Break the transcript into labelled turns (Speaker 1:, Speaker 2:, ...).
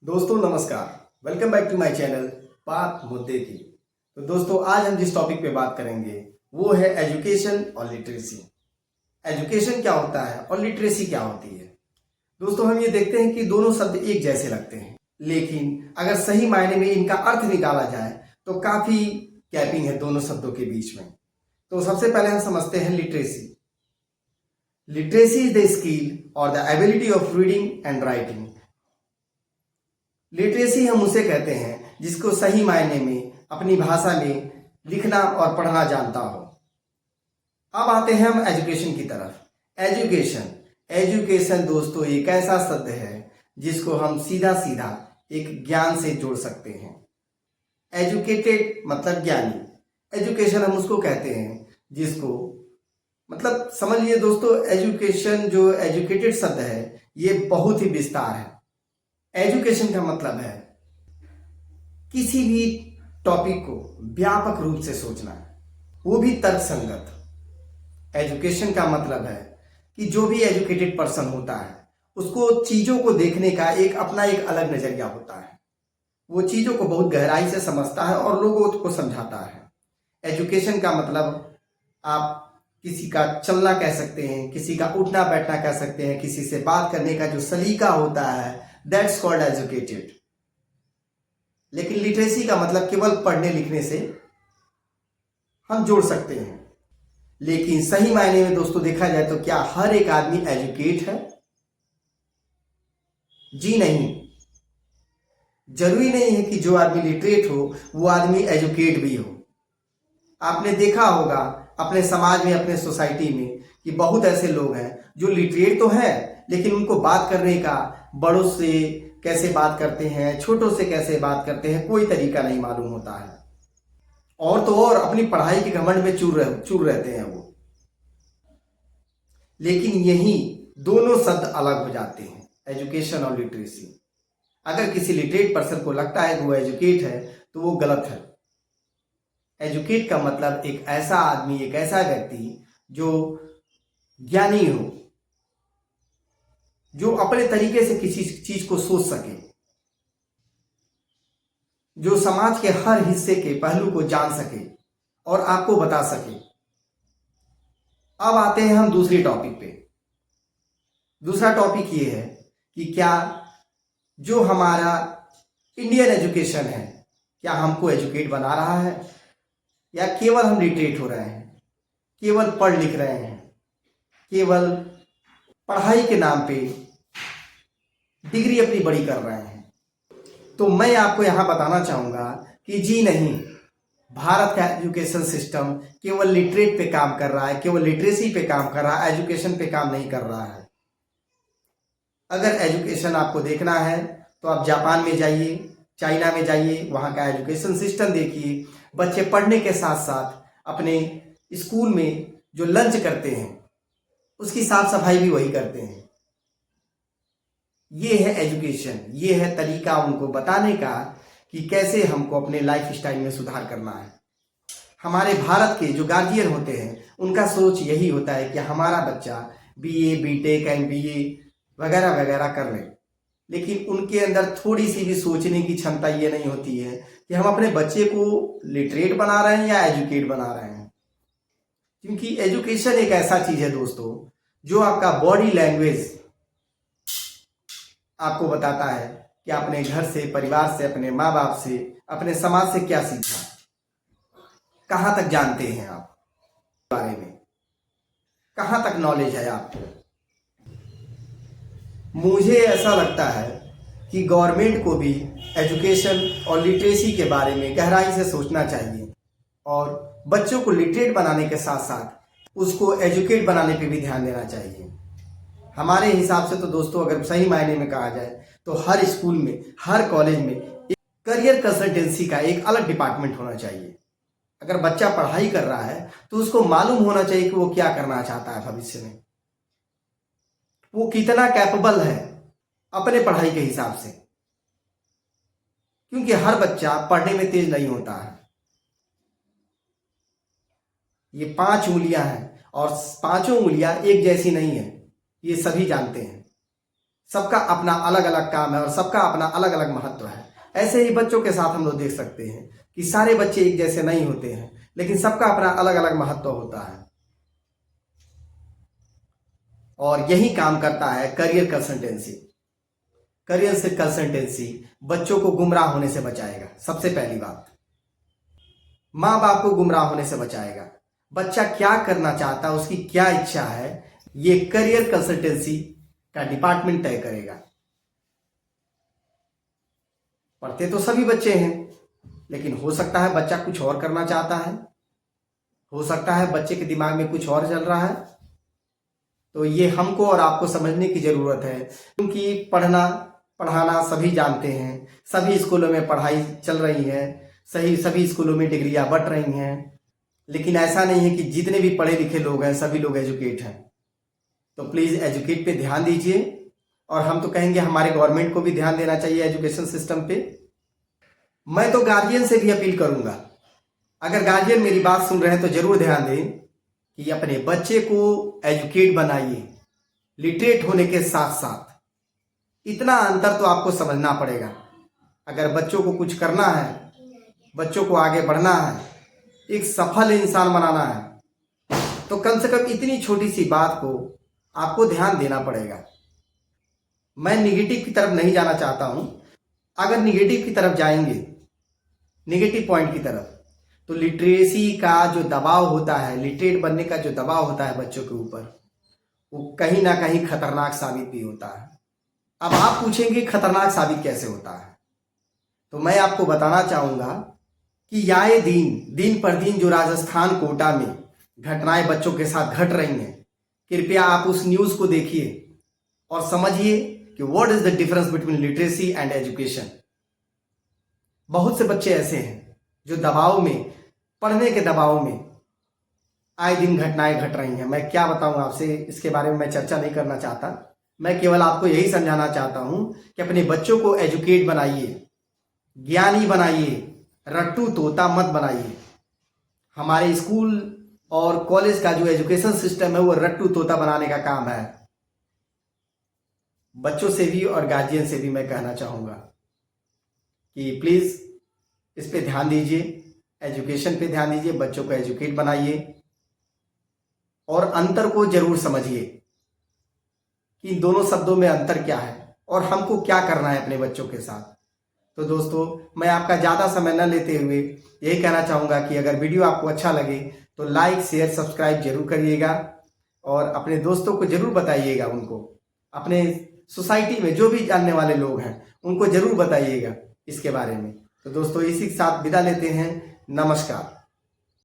Speaker 1: दोस्तों नमस्कार। Welcome back to my channel बात मुद्दे की। तो दोस्तों आज हम जिस टॉपिक पे बात करेंगे वो है एजुकेशन और लिटरेसी। एजुकेशन क्या होता है और लिटरेसी क्या होती है। दोस्तों हम ये देखते हैं कि दोनों शब्द एक जैसे लगते हैं, लेकिन अगर सही मायने में इनका अर्थ निकाला जाए तो काफी गैपिंग है दोनों शब्दों के बीच में। तो सबसे पहले हम समझते हैं literacy. Literacy is the skill और the ability of reading and writing. Literacy हम उसे कहते हैं जिसको सही मायने में अपनी भाषा में लिखना और पढ़ना जानता हो। अब आते हैं हम एजुकेशन की तरफ। एजुकेशन एजुकेशन दोस्तों एक ऐसा शब्द है जिसको हम सीधा सीधा एक ज्ञान से जोड़ सकते हैं। एजुकेटेड मतलब ज्ञानी। एजुकेशन हम उसको कहते हैं जिसको मतलब समझिए दोस्तों, एजुकेशन जो एजुकेटेड शब्द है ये बहुत ही विस्तार है। एजुकेशन का मतलब है किसी भी टॉपिक को व्यापक रूप से सोचना, वो भी तर्कसंगत। एजुकेशन का मतलब है कि जो भी एजुकेटेड पर्सन होता है उसको चीजों को देखने का अपना एक अलग नजरिया होता है। वो चीजों को बहुत गहराई से समझता है और लोगों को समझाता है। एजुकेशन का मतलब आप किसी का चलना कह सकते हैं, किसी का उठना बैठना कह सकते हैं, किसी से बात करने का जो सलीका होता है, दैट्स कॉल्ड एजुकेटेड। लेकिन लिटरेसी का मतलब केवल पढ़ने लिखने से हम जोड़ सकते हैं। लेकिन सही मायने में दोस्तों देखा जाए तो क्या हर एक आदमी एजुकेट है? जी नहीं। जरूरी नहीं है कि जो आदमी लिटरेट हो वो आदमी एजुकेट भी हो। आपने देखा होगा अपने समाज में, अपने सोसाइटी में कि बहुत ऐसे लोग हैं जो लिटरेट तो हैं लेकिन उनको बात करने का, बड़ों से कैसे बात करते हैं, छोटों से कैसे बात करते हैं, कोई तरीका नहीं मालूम होता है। और तो और अपनी पढ़ाई के घमंड में चूर रहते हैं वो। लेकिन यही दोनों शब्द अलग हो जाते हैं, एजुकेशन और लिटरेसी। अगर किसी लिटरेट पर्सन को लगता है कि वो एजुकेट है तो वो गलत है। एजुकेट का मतलब एक ऐसा आदमी, एक ऐसा व्यक्ति जो ज्ञानी हो, जो अपने तरीके से किसी चीज को सोच सके, जो समाज के हर हिस्से के पहलू को जान सके और आपको बता सके। अब आते हैं हम दूसरी टॉपिक पे। दूसरा टॉपिक ये है कि क्या जो हमारा इंडियन एजुकेशन है क्या हमको एजुकेट बना रहा है या केवल हम लिटरेट हो रहे हैं, केवल पढ़ लिख रहे हैं, केवल पढ़ाई के नाम पे डिग्री अपनी बड़ी कर रहे हैं। तो मैं आपको यहां बताना चाहूंगा कि जी नहीं, भारत का एजुकेशन सिस्टम केवल लिटरेट पे काम कर रहा है, केवल लिटरेसी पे काम कर रहा है, एजुकेशन पे काम नहीं कर रहा है। अगर एजुकेशन आपको देखना है तो आप जापान में जाइए, चाइना में जाइए, वहां का एजुकेशन सिस्टम देखिए। बच्चे पढ़ने के साथ साथ अपने स्कूल में जो लंच करते हैं उसकी साफ सफाई भी वही करते हैं। ये है एजुकेशन, ये है तरीका उनको बताने का कि कैसे हमको अपने लाइफ स्टाइल में सुधार करना है। हमारे भारत के जो गार्जियन होते हैं उनका सोच यही होता है कि हमारा बच्चा बीए, बीटेक, एमबीए वगैरह वगैरह कर ले, लेकिन उनके अंदर थोड़ी सी भी सोचने की क्षमता ये नहीं होती है कि हम अपने बच्चे को लिटरेट बना रहे हैं या एजुकेट बना रहे हैं। क्योंकि एजुकेशन एक ऐसा चीज है दोस्तों जो आपका बॉडी लैंग्वेज आपको बताता है कि अपने घर से, परिवार से, अपने माँ बाप से, अपने समाज से क्या सीखा, कहाँ तक जानते हैं आप बारे में, कहाँ तक नॉलेज है आपको। मुझे ऐसा लगता है कि गवर्नमेंट को भी एजुकेशन और लिटरेसी के बारे में गहराई से सोचना चाहिए और बच्चों को लिटरेट बनाने के साथ साथ उसको एजुकेट बनाने पे भी ध्यान देना चाहिए। हमारे हिसाब से तो दोस्तों अगर सही मायने में कहा जाए तो हर स्कूल में, हर कॉलेज में एक करियर कंसल्टेंसी का एक अलग डिपार्टमेंट होना चाहिए। अगर बच्चा पढ़ाई कर रहा है तो उसको मालूम होना चाहिए कि वो क्या करना चाहता है भविष्य में, वो कितना कैपेबल है अपने पढ़ाई के हिसाब से। क्योंकि हर बच्चा पढ़ने में तेज नहीं होता है। ये 5 उंगलियां हैं और 5 उंगलियां एक जैसी नहीं है, ये सभी जानते हैं। सबका अपना अलग अलग काम है और सबका अपना अलग अलग महत्व है। ऐसे ही बच्चों के साथ हम लोग देख सकते हैं कि सारे बच्चे एक जैसे नहीं होते हैं, लेकिन सबका अपना अलग अलग महत्व होता है। और यही काम करता है करियर कंसल्टेंसी। करियर से कंसल्टेंसी बच्चों को गुमराह होने से बचाएगा। सबसे पहली बात, माँ बाप को गुमराह होने से बचाएगा। बच्चा क्या करना चाहता है, उसकी क्या इच्छा है, ये करियर कंसल्टेंसी का डिपार्टमेंट तय करेगा। पढ़ते तो सभी बच्चे हैं, लेकिन हो सकता है बच्चा कुछ और करना चाहता है, हो सकता है बच्चे के दिमाग में कुछ और चल रहा है। तो ये हमको और आपको समझने की जरूरत है, क्योंकि पढ़ाना सभी जानते हैं। सभी स्कूलों में पढ़ाई चल रही है, सभी स्कूलों में डिग्रियां बंट रही हैं, लेकिन ऐसा नहीं है कि जितने भी पढ़े लिखे लोग हैं सभी लोग एजुकेट हैं। तो प्लीज एजुकेट पे ध्यान दीजिए। और हम तो कहेंगे हमारे गवर्नमेंट को भी ध्यान देना चाहिए एजुकेशन सिस्टम पे। मैं तो गार्जियन से भी अपील करूंगा, अगर गार्जियन मेरी बात सुन रहे हैं तो जरूर ध्यान दें कि अपने बच्चे को एजुकेट बनाइए। लिटरेट होने के साथ साथ इतना अंतर तो आपको समझना पड़ेगा। अगर बच्चों को कुछ करना है, बच्चों को आगे बढ़ना है, एक सफल इंसान बनाना है, तो कम से कम इतनी छोटी सी बात को आपको ध्यान देना पड़ेगा। मैं निगेटिव की तरफ नहीं जाना चाहता हूं। अगर निगेटिव की तरफ जाएंगे, निगेटिव पॉइंट की तरफ, तो लिटरेसी का जो दबाव होता है, लिटरेट बनने का जो दबाव होता है बच्चों के ऊपर, वो कहीं ना कहीं खतरनाक साबित भी होता है। अब आप पूछेंगे खतरनाक साबित कैसे होता है, तो मैं आपको बताना चाहूंगा कि आए दिन पर दिन जो राजस्थान कोटा में घटनाएं बच्चों के साथ घट रही हैं, कृपया आप उस न्यूज को देखिए और समझिए कि what is the difference between literacy and education. बहुत से बच्चे ऐसे हैं जो दबाव में, पढ़ने के दबाव में आए दिन घटनाएं घट रही हैं। मैं क्या बताऊं आपसे, इसके बारे में मैं चर्चा नहीं करना चाहता। मैं केवल आपको यही समझाना चाहता हूं कि अपने बच्चों को एजुकेट बनाइए, ज्ञानी बनाइए, रट्टू तोता मत बनाइए। हमारे स्कूल और कॉलेज का जो एजुकेशन सिस्टम है वो रट्टू तोता बनाने का काम है। बच्चों से भी और गार्जियन से भी मैं कहना चाहूंगा कि प्लीज इस पे ध्यान दीजिए, एजुकेशन पे ध्यान दीजिए, बच्चों को एजुकेट बनाइए और अंतर को जरूर समझिए कि इन दोनों शब्दों में अंतर क्या है और हमको क्या करना है अपने बच्चों के साथ। तो दोस्तों, मैं आपका ज़्यादा समय न लेते हुए यही कहना चाहूँगा कि अगर वीडियो आपको अच्छा लगे तो लाइक शेयर सब्सक्राइब जरूर करिएगा और अपने दोस्तों को जरूर बताइएगा। उनको अपने सोसाइटी में जो भी जानने वाले लोग हैं उनको जरूर बताइएगा इसके बारे में। तो दोस्तों, इसी के साथ विदा लेते हैं। नमस्कार।